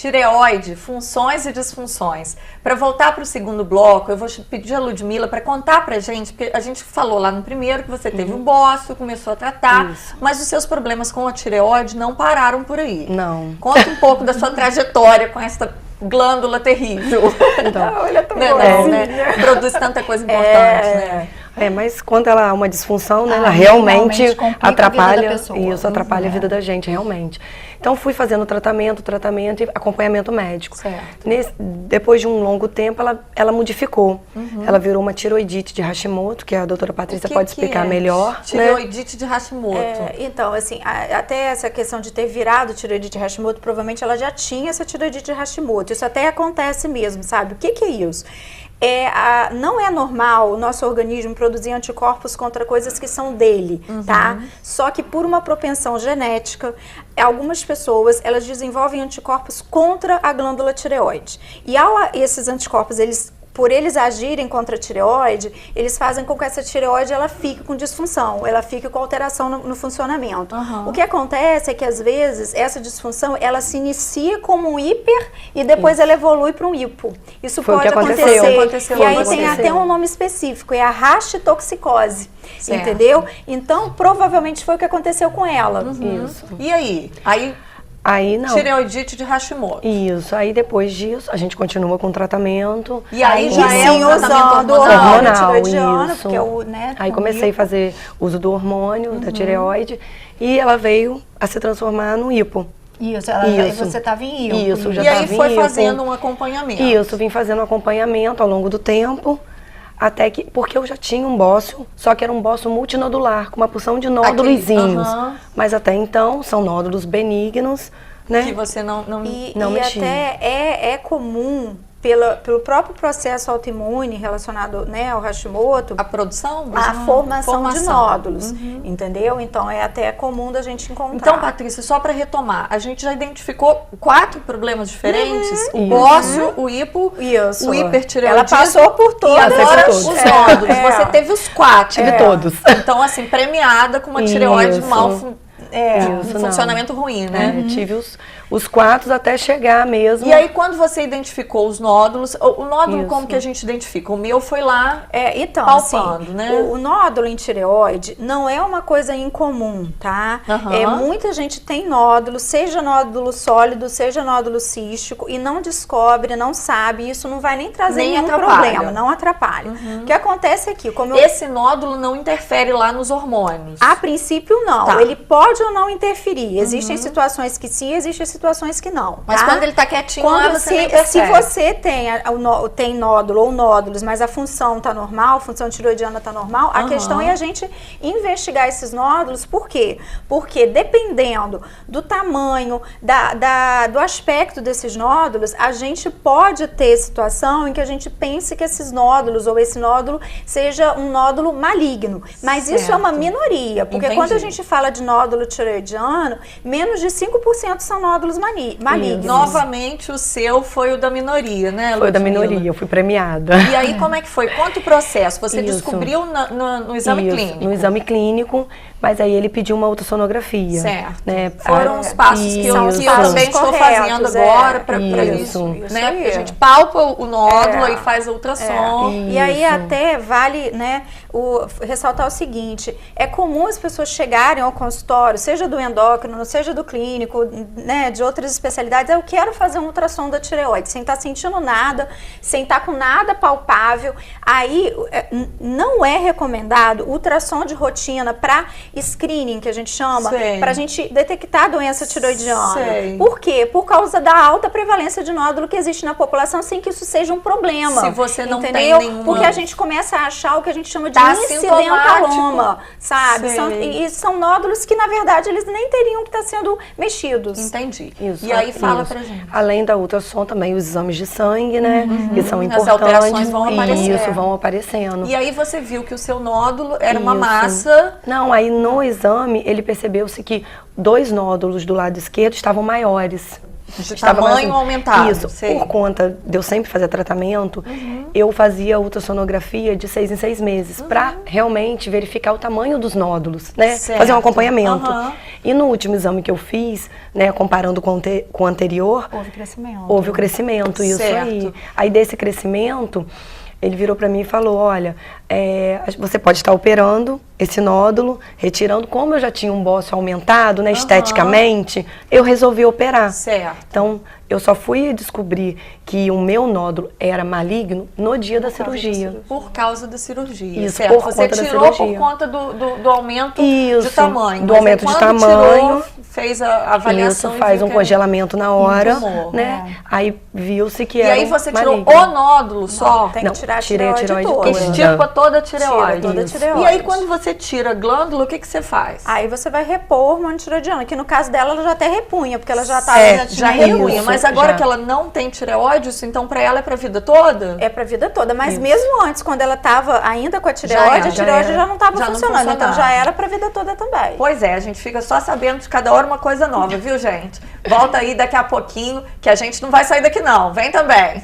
Tireoide, funções e disfunções. Para voltar para o segundo bloco, eu vou pedir a Ludmila para contar para a gente, porque a gente falou lá no primeiro que você teve um bócio, começou a tratar, mas os seus problemas com a tireoide não pararam por aí. Não. Conta um pouco da sua trajetória com essa glândula terrível. Então, olha, tão né? Produz tanta coisa importante, né? Mas quando ela há uma disfunção, né, ela realmente atrapalha, isso atrapalha a vida da gente, realmente. Então fui fazendo tratamento e acompanhamento médico. Depois de um longo tempo, ela modificou. Ela virou uma tiroidite de Hashimoto, que a doutora Patrícia pode explicar melhor. Tireoidite de Hashimoto. Então, assim, até essa questão de ter virado tireoidite de Hashimoto, provavelmente ela já tinha essa tireoidite de Hashimoto. Isso até acontece mesmo, sabe? O que é isso? Não é normal o nosso organismo produzir anticorpos contra coisas que são dele, tá? Só que por uma propensão genética, algumas pessoas, elas desenvolvem anticorpos contra a glândula tireoide. E esses anticorpos, por eles agirem contra a tireoide, eles fazem com que essa tireoide ela fique com disfunção, ela fique com alteração no funcionamento. O que acontece é que, às vezes, essa disfunção, ela se inicia como um hiper e depois ela evolui para um hipo. Isso pode acontecer. E aí tem até um nome específico, é a rachitoxicose, entendeu? Então, provavelmente foi o que aconteceu com ela. Isso. E aí? Aí não. Tireoidite de Hashimoto. Isso. Aí depois disso, a gente continua com o tratamento. E aí já usando hormonal, isso. Porque né, aí comecei a fazer uso do hormônio, da tireoide, e ela veio a se transformar no hipo. Isso, aí você estava em hipo. Isso, já estava em hipo. E aí foi fazendo um acompanhamento. Isso, vim fazendo um acompanhamento ao longo do tempo. Até que, porque eu já tinha um bócio, só que era um bócio multinodular, com uma porção de nódulozinhos. Mas até então, são nódulos benignos, né? Que você não mexia. E mexia. até é comum, pelo próprio processo autoimune relacionado, né, ao Hashimoto, a produção? A formação de nódulos, entendeu? Então é até comum da gente encontrar. Então, Patrícia, só para retomar, a gente já identificou 4 problemas diferentes: o bócio, o hipo, o hipertireoidismo. Ela passou por todos. E agora os nódulos. Você teve os 4. Tive todos. Então, assim, premiada com uma tireoide funcionamento ruim, né? Tive os 4 até chegar mesmo. E aí, quando você identificou os nódulos, o nódulo como que a gente identifica? O meu foi lá então, palpando, assim, né? O nódulo em tireoide não é uma coisa incomum, tá? Muita gente tem nódulo, seja nódulo sólido, seja nódulo cístico, e não descobre, não sabe, isso não vai nem trazer nenhum problema, não atrapalha. O que acontece aqui, esse nódulo não interfere lá nos hormônios? A princípio, não. Ele pode ou não interferir. Existem situações que sim, existem situações que não. Mas quando ele tá quietinho lá, você nem percebe. Se você tem nódulo ou nódulos, mas a função tá normal, a função tiroidiana tá normal, a questão é a gente investigar esses nódulos. Por quê? Porque dependendo do tamanho, do aspecto desses nódulos, a gente pode ter situação em que a gente pense que esses nódulos ou esse nódulo seja um nódulo maligno. Mas isso é uma minoria, porque quando a gente fala de nódulo tiroidiano, menos de 5% são nódulos malignos. Novamente, o seu foi o da minoria, né, Ludmila? Foi o da minoria, eu fui premiada. E aí, como é que foi? Conta o processo. Você descobriu no exame clínico? No exame clínico, mas aí ele pediu uma ultrassonografia. Certo. Né? Foram os passos que eu também estou fazendo agora para isso. Né? Porque a gente palpa o nódulo e faz a ultrassom. E aí até vale, né, ressaltar o seguinte: é comum as pessoas chegarem ao consultório, seja do endócrino, seja do clínico, né, de outras especialidades, eu quero fazer um ultrassom da tireoide, sem estar sentindo nada, sem estar com nada palpável. Aí não é recomendado ultrassom de rotina para screening, que a gente chama, para a gente detectar a doença tiroidiana. Por quê? Por causa da alta prevalência de nódulo que existe na população, sem que isso seja um problema. Se você não tem nenhuma... Porque a gente começa a achar o que a gente chama de incidentaloma, sabe? São nódulos que, na verdade, eles nem teriam que estar sendo mexidos. Entendi. E aí fala pra gente. Além da ultrassom, também os exames de sangue, né? Que são importantes. As alterações vão aparecendo. Isso, vão aparecendo. E aí você viu que o seu nódulo era uma massa... Não, aí no exame ele percebeu-se que 2 nódulos do lado esquerdo estavam maiores. De tamanho aumentado. Isso, por conta de eu sempre fazer tratamento, eu fazia ultrassonografia de 6 em 6 meses, para realmente verificar o tamanho dos nódulos, né? Fazer um acompanhamento. E no último exame que eu fiz, né, comparando com o anterior, houve crescimento. Houve o crescimento, isso aí. Aí desse crescimento, ele virou para mim e falou, olha, você pode estar operando esse nódulo, retirando, como eu já tinha um bócio aumentado, né, esteticamente, eu resolvi operar. Então, eu só fui descobrir que o meu nódulo era maligno no dia da cirurgia. Por causa da cirurgia. Isso, por Você conta tirou da cirurgia. por conta do aumento de tamanho. Do aumento de tamanho. Tirou, fez a avaliação. Isso, faz um congelamento na hora, tumor, né? Aí viu-se que era E aí você tirou maligno. o nódulo só? Tem que tirar a tirei a tireoide tireoide toda. Extirpa toda a tireoide. Tira toda a tireoide. E aí quando você tira a glândula, o que você faz? Aí você vai repor o hormônio tireoidiano, que no caso dela, ela já até repunha, porque ela já estava... já repunha, mas agora que ela não tem tireoide, isso então pra ela é pra vida toda? É pra vida toda, mas mesmo antes, quando ela estava ainda com a tireoide, a tireoide já não estava funcionando, então já era pra vida toda também. Pois é, a gente fica só sabendo de cada hora uma coisa nova, viu, gente? Volta aí daqui a pouquinho, que a gente não vai sair daqui não, vem também.